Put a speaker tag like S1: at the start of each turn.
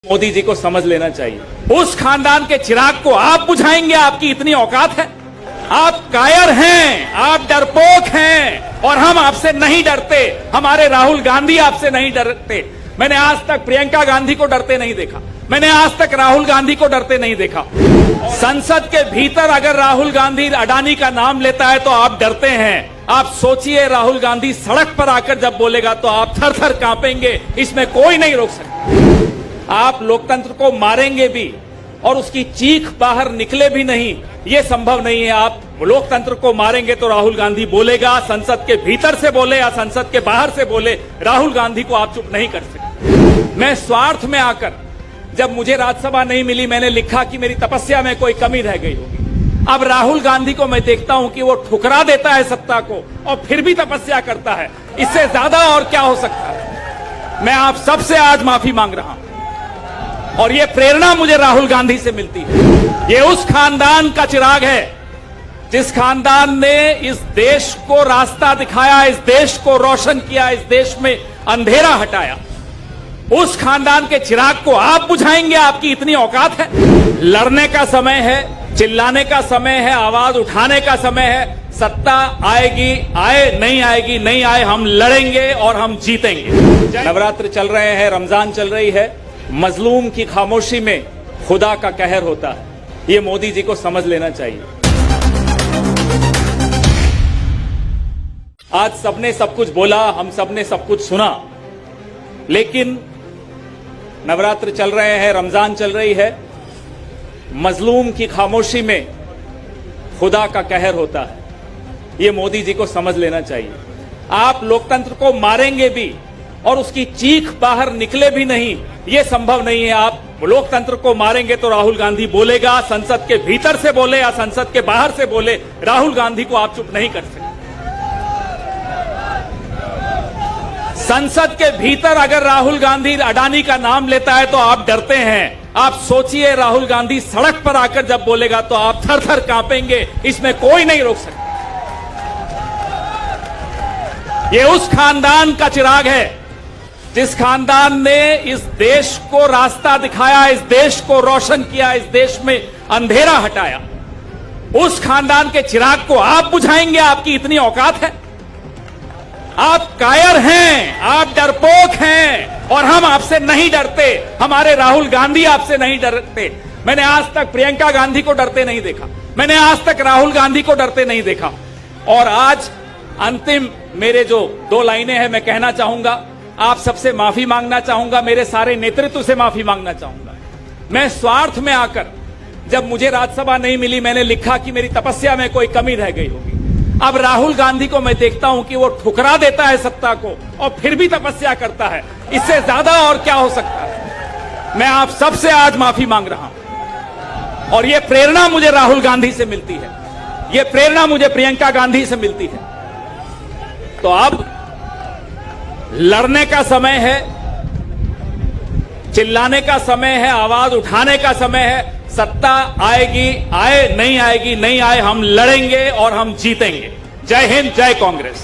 S1: मोदी जी को समझ लेना चाहिए। उस खानदान के चिराग को आप बुझाएंगे, आपकी इतनी औकात है? आप कायर हैं, आप डरपोक हैं और हम आपसे नहीं डरते। हमारे राहुल गांधी आपसे नहीं डरते। मैंने आज तक प्रियंका गांधी को डरते नहीं देखा, मैंने आज तक राहुल गांधी को डरते नहीं देखा। संसद के भीतर अगर राहुल गांधी अडानी का नाम लेता है तो आप डरते हैं। आप सोचिए, राहुल गांधी सड़क पर आकर जब बोलेगा तो आप थर थर कांपेंगे, इसमें कोई नहीं रोक सकता। आप लोकतंत्र को मारेंगे भी और उसकी चीख बाहर निकले भी नहीं, ये संभव नहीं है। आप लोकतंत्र को मारेंगे तो राहुल गांधी बोलेगा, संसद के भीतर से बोले या संसद के बाहर से बोले, राहुल गांधी को आप चुप नहीं कर सकते। मैं स्वार्थ में आकर, जब मुझे राज्यसभा नहीं मिली, मैंने लिखा कि मेरी तपस्या में कोई कमी रह गई होगी। अब राहुल गांधी को मैं देखता हूं कि वो ठुकरा देता है सत्ता को और फिर भी तपस्या करता है। इससे ज्यादा और क्या हो सकता है? मैं आप सबसे आज माफी मांग रहा हूं और ये प्रेरणा मुझे राहुल गांधी से मिलती है। ये उस खानदान का चिराग है जिस खानदान ने इस देश को रास्ता दिखाया, इस देश को रोशन किया, इस देश में अंधेरा हटाया। उस खानदान के चिराग को आप बुझाएंगे, आपकी इतनी औकात है? लड़ने का समय है, चिल्लाने का समय है, आवाज उठाने का समय है। सत्ता आएगी, आए, नहीं आएगी, नहीं आए, हम लड़ेंगे और हम जीतेंगे। नवरात्र चल रहे हैं, रमजान चल रही है। मजलूम की खामोशी में खुदा का कहर होता है, ये मोदी जी को समझ लेना चाहिए। आज सबने सब कुछ बोला, हम सबने सब कुछ सुना, लेकिन नवरात्र चल रहे हैं, रमजान चल रही है। मजलूम की खामोशी में खुदा का कहर होता है, ये मोदी जी को समझ लेना चाहिए। आप लोकतंत्र को मारेंगे भी और उसकी चीख बाहर निकले भी नहीं, ये संभव नहीं है। आप लोकतंत्र को मारेंगे तो राहुल गांधी बोलेगा, संसद के भीतर से बोले या संसद के बाहर से बोले, राहुल गांधी को आप चुप नहीं कर सकते। संसद के भीतर अगर राहुल गांधी अडानी का नाम लेता है तो आप डरते हैं। आप सोचिए, राहुल गांधी सड़क पर आकर जब बोलेगा तो आप थर थर कांपेंगे, इसमें कोई नहीं रोक सकता। ये उस खानदान का चिराग है जिस खानदान ने इस देश को रास्ता दिखाया, इस देश को रोशन किया, इस देश में अंधेरा हटाया। उस खानदान के चिराग को आप बुझाएंगे, आपकी इतनी औकात है? आप कायर हैं, आप डरपोक हैं और हम आपसे नहीं डरते। हमारे राहुल गांधी आपसे नहीं डरते। मैंने आज तक प्रियंका गांधी को डरते नहीं देखा, मैंने आज तक राहुल गांधी को डरते नहीं देखा। और आज अंतिम मेरे जो 2 लाइनें हैं, मैं कहना चाहूंगा, आप सबसे माफी मांगना चाहूंगा, मेरे सारे नेतृत्व से माफी मांगना चाहूंगा। मैं स्वार्थ में आकर, जब मुझे राज्यसभा नहीं मिली, मैंने लिखा कि मेरी तपस्या में कोई कमी रह गई होगी। अब राहुल गांधी को मैं देखता हूं कि वो ठुकरा देता है सत्ता को और फिर भी तपस्या करता है। इससे ज्यादा और क्या हो सकता है? मैं आप सबसे आज माफी मांग रहा हूं और ये प्रेरणा मुझे राहुल गांधी से मिलती है, ये प्रेरणा मुझे प्रियंका गांधी से मिलती है। तो अब लड़ने का समय है, चिल्लाने का समय है, आवाज उठाने का समय है। सत्ता आएगी, आए, नहीं आएगी, नहीं आए, हम लड़ेंगे और हम जीतेंगे। जय हिंद, जय कांग्रेस।